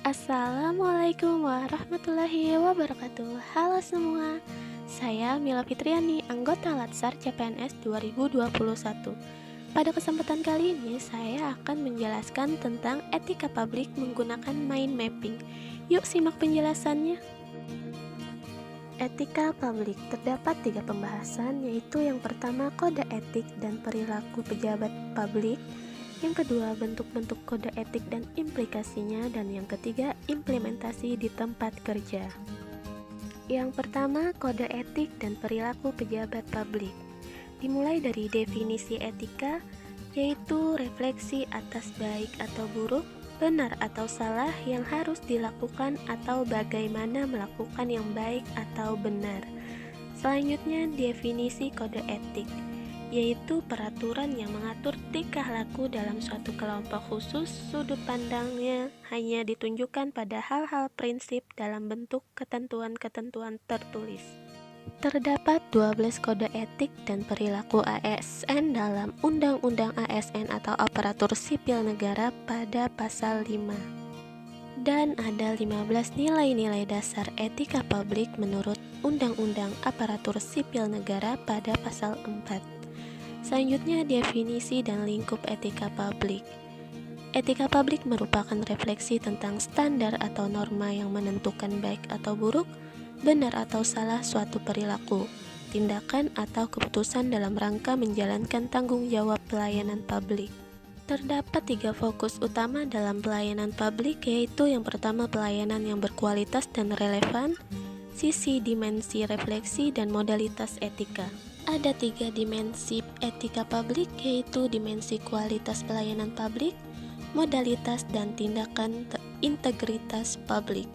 Assalamualaikum warahmatullahi wabarakatuh. Halo semua, saya Mila Fitriani, anggota Latsar CPNS 2021. Pada kesempatan kali ini, saya akan menjelaskan tentang etika publik menggunakan mind mapping. Yuk simak penjelasannya. Etika publik terdapat 3 pembahasan, yaitu yang pertama kode etik dan perilaku pejabat publik, yang kedua bentuk-bentuk kode etik dan implikasinya, dan yang ketiga implementasi di tempat kerja. Yang pertama, kode etik dan perilaku pejabat publik. Dimulai dari definisi etika, yaitu refleksi atas baik atau buruk, benar atau salah yang harus dilakukan atau bagaimana melakukan yang baik atau benar. Selanjutnya, definisi kode etik, yaitu peraturan yang mengatur tingkah laku dalam suatu kelompok khusus. Sudut pandangnya hanya ditunjukkan pada hal-hal prinsip dalam bentuk ketentuan-ketentuan tertulis. Terdapat 12 kode etik dan perilaku ASN dalam Undang-Undang ASN atau Aparatur Sipil Negara pada pasal 5. Dan ada 15 nilai-nilai dasar etika publik menurut Undang-Undang Aparatur Sipil Negara pada pasal 4. Selanjutnya, definisi dan lingkup etika publik. Etika publik merupakan refleksi tentang standar atau norma yang menentukan baik atau buruk, benar atau salah suatu perilaku, tindakan atau keputusan dalam rangka menjalankan tanggung jawab pelayanan publik. Terdapat 3 fokus utama dalam pelayanan publik, yaitu yang pertama pelayanan yang berkualitas dan relevan, sisi dimensi refleksi, dan modalitas etika. Ada 3 dimensi etika publik, yaitu dimensi kualitas pelayanan publik, modalitas, dan tindakan integritas publik.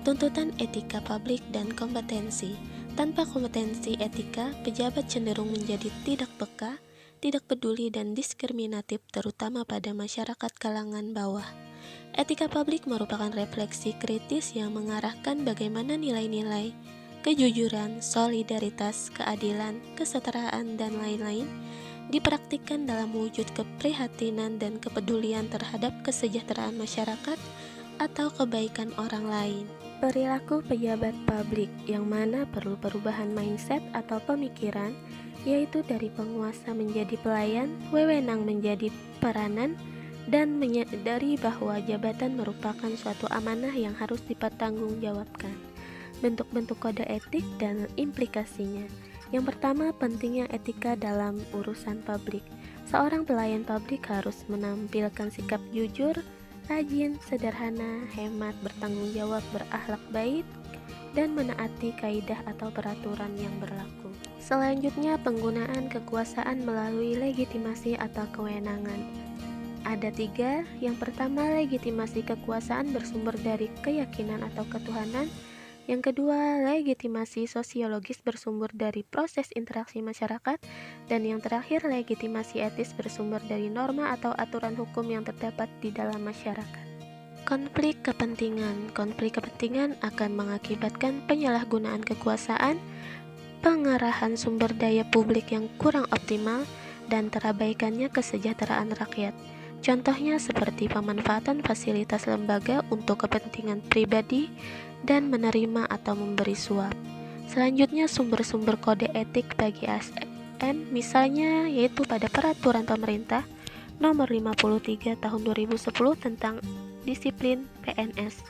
Tuntutan etika publik dan kompetensi. Tanpa kompetensi etika, pejabat cenderung menjadi tidak peka, tidak peduli, dan diskriminatif, terutama pada masyarakat kalangan bawah. Etika publik merupakan refleksi kritis yang mengarahkan bagaimana nilai-nilai kejujuran, solidaritas, keadilan, kesetaraan, dan lain-lain dipraktikkan dalam wujud keprihatinan dan kepedulian terhadap kesejahteraan masyarakat atau kebaikan orang lain. Perilaku pejabat publik, yang mana perlu perubahan mindset atau pemikiran, yaitu dari penguasa menjadi pelayan, wewenang menjadi peranan, dan menyadari bahwa jabatan merupakan suatu amanah yang harus dipertanggungjawabkan. Bentuk-bentuk kode etik dan implikasinya. Yang pertama, pentingnya etika dalam urusan publik. Seorang pelayan publik harus menampilkan sikap jujur, rajin, sederhana, hemat, bertanggung jawab, berakhlak baik, dan menaati kaidah atau peraturan yang berlaku. Selanjutnya, penggunaan kekuasaan melalui legitimasi atau kewenangan. Ada 3. Yang pertama, legitimasi kekuasaan bersumber dari keyakinan atau ketuhanan. Yang kedua, legitimasi sosiologis bersumber dari proses interaksi masyarakat. Dan yang terakhir, legitimasi etis bersumber dari norma atau aturan hukum yang terdapat di dalam masyarakat. Konflik kepentingan. Konflik kepentingan akan mengakibatkan penyalahgunaan kekuasaan, pengerahan sumber daya publik yang kurang optimal, dan terabaikannya kesejahteraan rakyat. Contohnya seperti pemanfaatan fasilitas lembaga untuk kepentingan pribadi dan menerima atau memberi suap. Selanjutnya, sumber-sumber kode etik bagi ASN, misalnya yaitu pada Peraturan Pemerintah Nomor 53 Tahun 2010 tentang Disiplin PNS.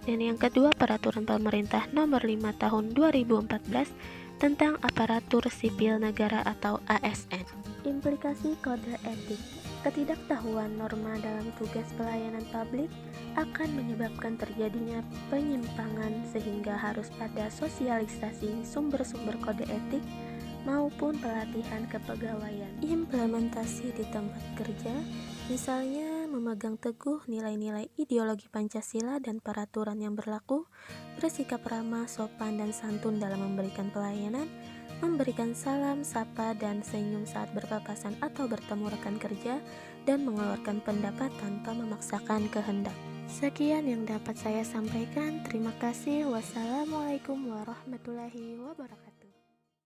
Dan yang kedua, Peraturan Pemerintah Nomor 5 Tahun 2014 tentang Aparatur Sipil Negara atau ASN. Implikasi kode etik. Ketidaktahuan norma dalam tugas pelayanan publik akan menyebabkan terjadinya penyimpangan, sehingga harus pada sosialisasi sumber-sumber kode etik maupun pelatihan kepegawaian. Implementasi di tempat kerja, misalnya memegang teguh nilai-nilai ideologi Pancasila dan peraturan yang berlaku, bersikap ramah, sopan, dan santun dalam memberikan pelayanan, memberikan salam, sapa, dan senyum saat berpapasan atau bertemu rekan kerja, dan mengeluarkan pendapat tanpa memaksakan kehendak. Sekian yang dapat saya sampaikan. Terima kasih. Wassalamualaikum warahmatullahi wabarakatuh.